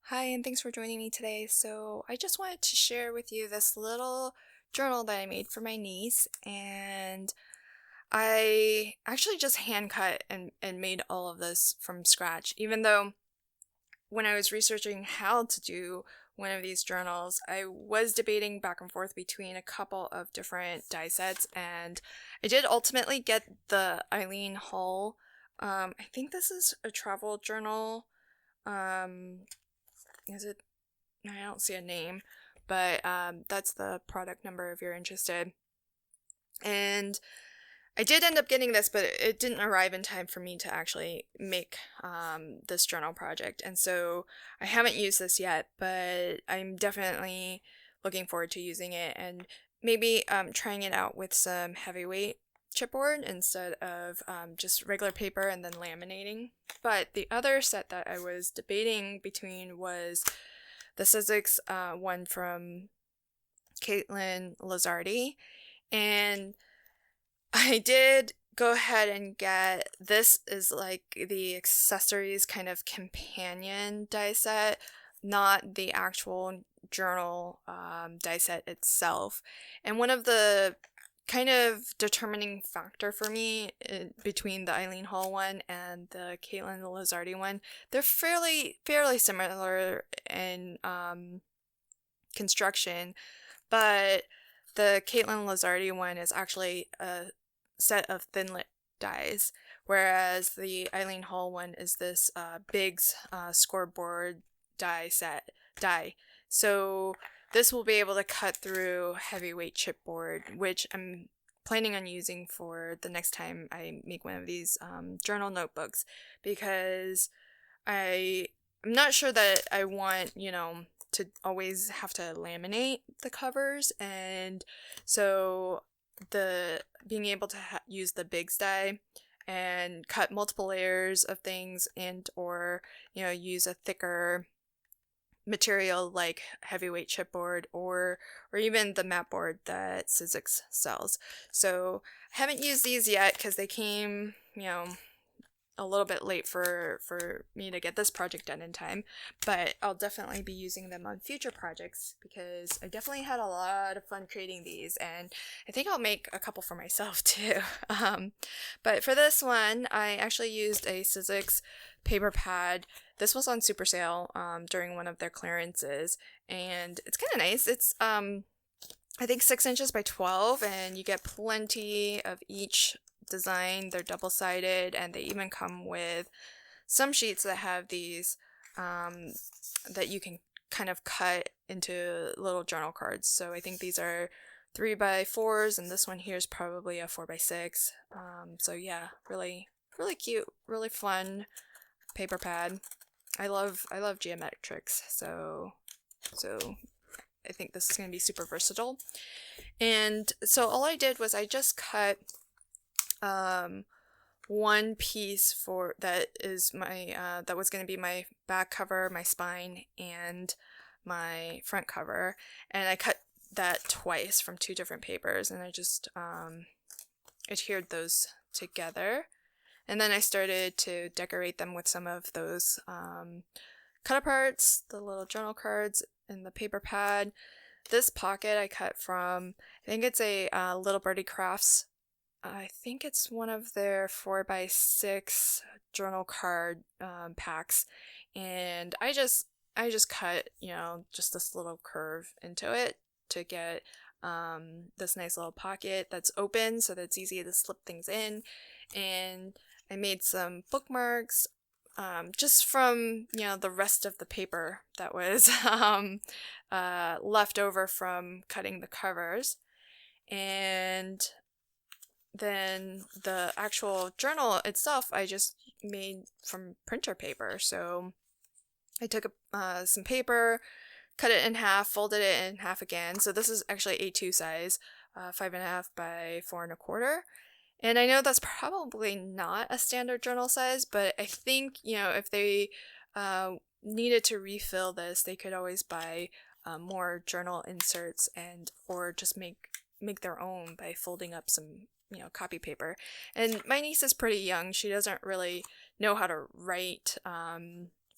Hi, and thanks for joining me today. So, I just wanted to share with you this little journal that I made for my niece, and I actually just hand cut and made all of this from scratch. Even though when I was researching how to do one of these journals, I was debating back and forth between a couple of different die sets, and I did ultimately get the Eileen Hull. I think this is a travel journal. Um, is it I don't see a name, but that's the product number if you're interested. And I did end up getting this, but it didn't arrive in time for me to actually make this journal project. And so I haven't used this yet, but I'm definitely looking forward to using it and maybe trying it out with some heavyweight chipboard instead of just regular paper and then laminating. But the other set that I was debating between was the Sizzix one from Caitlin Lazardi. And I did go ahead and get this is like the accessories kind of companion die set, not the actual journal die set itself. And one of the kind of determining factor for me between the Eileen Hall one and the Caitlin Lazardi one, they're fairly similar in construction, but the Caitlin Lazardi one is actually a set of thinlit dies, whereas the Eileen Hall one is this Bigz scoreboard die. So this will be able to cut through heavyweight chipboard, which I'm planning on using for the next time I make one of these journal notebooks, because I'm not sure that I want, to always have to laminate the covers, and so the being able to use the Bigz die and cut multiple layers of things and or use a thicker material like heavyweight chipboard or even the mat board that Sizzix sells. So I haven't used these yet because they came, a little bit late for me to get this project done in time, but I'll definitely be using them on future projects because I definitely had a lot of fun creating these, and I think I'll make a couple for myself too. But for this one, I actually used a Sizzix paper pad. This was on super sale during one of their clearances, and it's kind of nice. It's I think 6 inches by 12, and you get plenty of each design. They're double-sided, and they even come with some sheets that have these that you can kind of cut into little journal cards. So I think these are 3x4s, and this one here is probably a 4x6. So yeah, really cute, really fun paper pad. I love geometrics, so I think this is going to be super versatile. And so all I did was I just cut one piece for that is my that was going to be my back cover, my spine, and my front cover, and I cut that twice from two different papers, and I just adhered those together, and then I started to decorate them with some of those cut aparts, the little journal cards, and the paper pad. This pocket I cut from, I think it's a Little Birdie Crafts. I think it's one of their 4x6 journal card packs, and I just cut just this little curve into it to get this nice little pocket that's open so that it's easy to slip things in. And I made some bookmarks just from the rest of the paper that was left over from cutting the covers. And then the actual journal itself I just made from printer paper. So I took some paper, cut it in half, folded it in half again. So this is actually A2 size, 5.5 by 4.25. And I know that's probably not a standard journal size, but I think, if they needed to refill this, they could always buy more journal inserts and or just make their own by folding up some copy paper. And my niece is pretty young. She doesn't really know how to write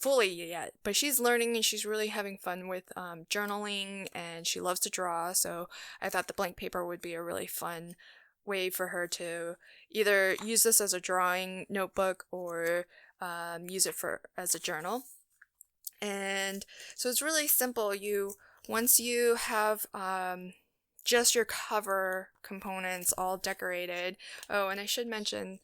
fully yet, but she's learning and she's really having fun with journaling, and she loves to draw. So I thought the blank paper would be a really fun way for her to either use this as a drawing notebook or use it for as a journal. And so it's really simple. Once you have just your cover components all decorated. Oh, and I should mention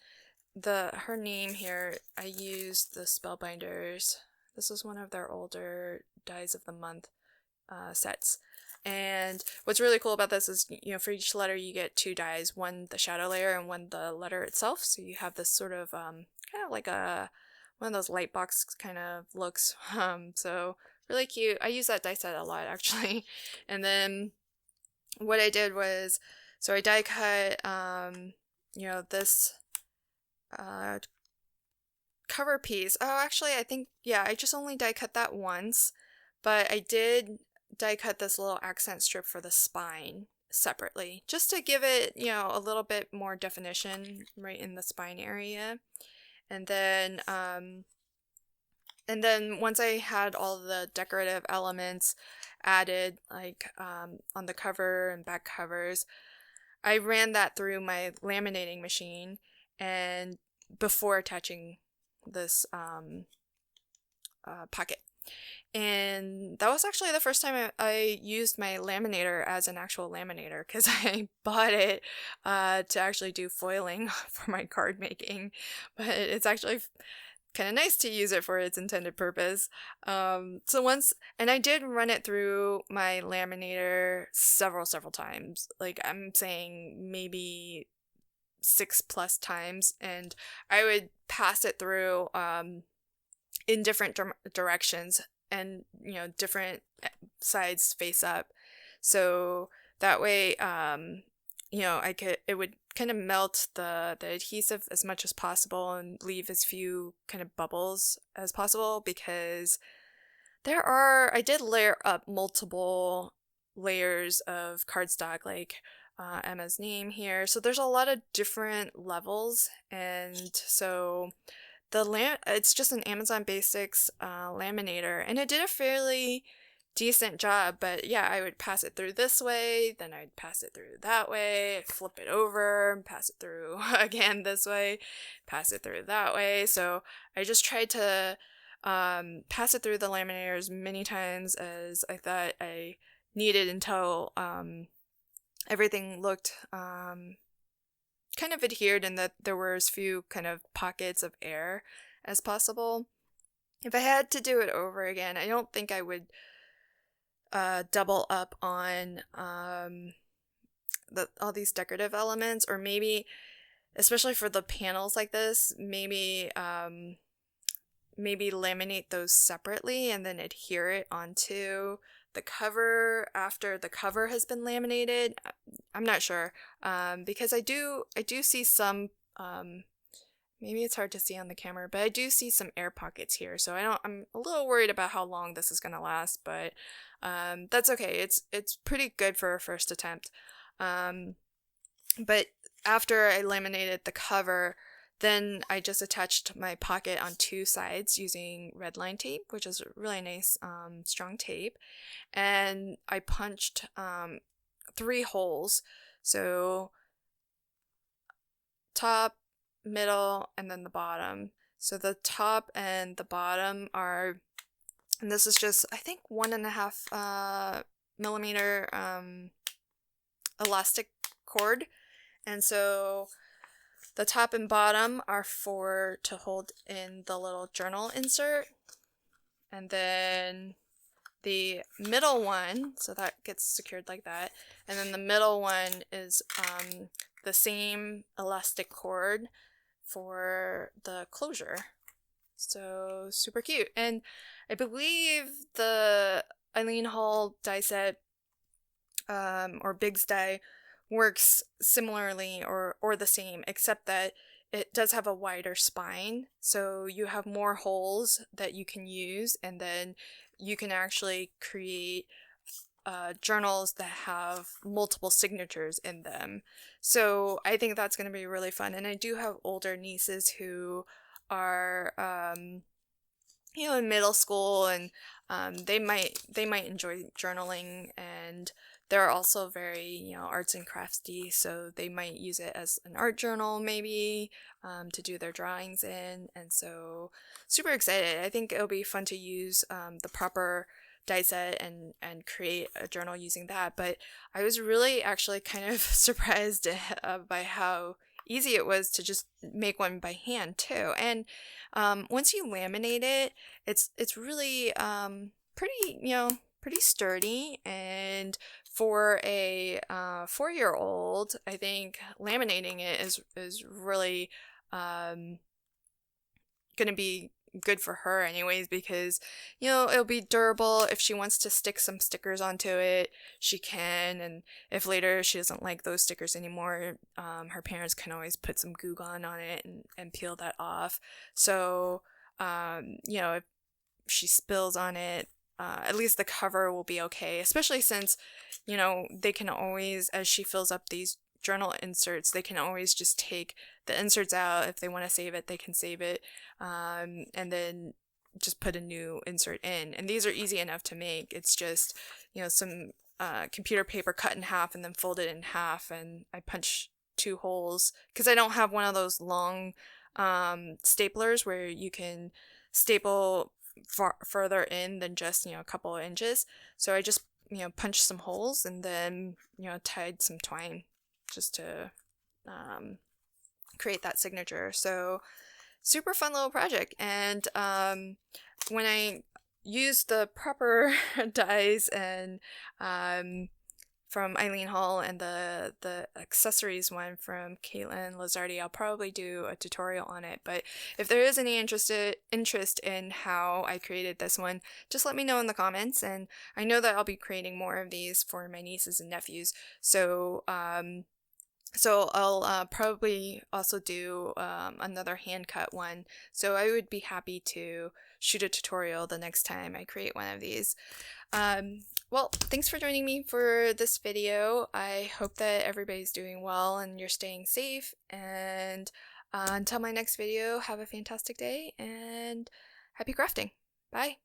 her name here. I used the Spellbinders. This was one of their older Dies of the Month sets. And what's really cool about this is, for each letter you get 2 dies, one the shadow layer and one the letter itself. So you have this sort of kind of like one of those light box kind of looks. So really cute. I use that die set a lot, actually. And then what I did was, so I die cut, this cover piece. Oh, actually, I think, I just only die cut that once, but I did die cut this little accent strip for the spine separately, just to give it, a little bit more definition right in the spine area. And then once I had all the decorative elements added, like on the cover and back covers, I ran that through my laminating machine and before attaching this pocket. And that was actually the first time I used my laminator as an actual laminator, because I bought it to actually do foiling for my card making, but it's actually kind of nice to use it for its intended purpose. And I did run it through my laminator several times. Like, I'm saying maybe 6+ times, and I would pass it through in different directions, and different sides face up, so that way it would kind of melt the adhesive as much as possible and leave as few kind of bubbles as possible, because I did layer up multiple layers of cardstock, like Emma's name here, so there's a lot of different levels. And so it's just an Amazon Basics laminator, and it did a fairly decent job. But I would pass it through this way, then I'd pass it through that way, flip it over, pass it through again this way, pass it through that way. So I just tried to pass it through the laminator as many times as I thought I needed, until everything looked kind of adhered, and that there were as few kind of pockets of air as possible. If I had to do it over again, I don't think I would double up on all these decorative elements, or maybe, especially for the panels like this, maybe laminate those separately and then adhere it onto the cover after the cover has been laminated. I'm not sure, because I do see some, maybe it's hard to see on the camera, but I do see some air pockets here, so I'm a little worried about how long this is gonna last, but that's okay. It's pretty good for a first attempt. But after I laminated the cover, then I just attached my pocket on 2 sides using red line tape, which is really nice, strong tape. And I punched 3 holes. So top, middle, and then the bottom. So the top and the bottom are, and this is just, I think, 1.5 millimeter elastic cord. And so the top and bottom are to hold in the little journal insert. And then the middle one, so that gets secured like that. And then the middle one is the same elastic cord for the closure. So super cute. And I believe the Eileen Hull die set, or Bigz die, works similarly or the same, except that it does have a wider spine, so you have more holes that you can use, and then you can actually create journals that have multiple signatures in them. So I think that's going to be really fun. And I do have older nieces who are in middle school, and they might enjoy journaling, and they're also very, arts and crafty, so they might use it as an art journal maybe, to do their drawings in. And so super excited. I think it'll be fun to use the proper die set and create a journal using that. But I was really actually kind of surprised by how easy it was to just make one by hand too. And once you laminate it, it's really pretty sturdy. And for a 4-year-old, I think laminating it is really gonna be good for her anyways, because it'll be durable. If she wants to stick some stickers onto it, she can. And if later she doesn't like those stickers anymore, her parents can always put some Goo Gone on it and peel that off. So if she spills on it, at least the cover will be okay, especially since they can always, as she fills up these journal inserts, they can always just take the inserts out. If they want to save it, they can save it, and then just put a new insert in. And these are easy enough to make. It's just some computer paper cut in half and then folded in half, and I punch 2 holes because I don't have one of those long staplers where you can staple further in than just a couple of inches. So I just punched some holes and then tied some twine just to create that signature. So super fun little project. And when I used the proper dies and from Eileen Hull and the accessories one from Caitlin Lizardi, I'll probably do a tutorial on it. But if there is any interest in how I created this one, just let me know in the comments. And I know that I'll be creating more of these for my nieces and nephews. So I'll probably also do another hand cut one. So I would be happy to shoot a tutorial the next time I create one of these. Well, thanks for joining me for this video. I hope that everybody's doing well and you're staying safe. And until my next video, have a fantastic day and happy crafting. Bye.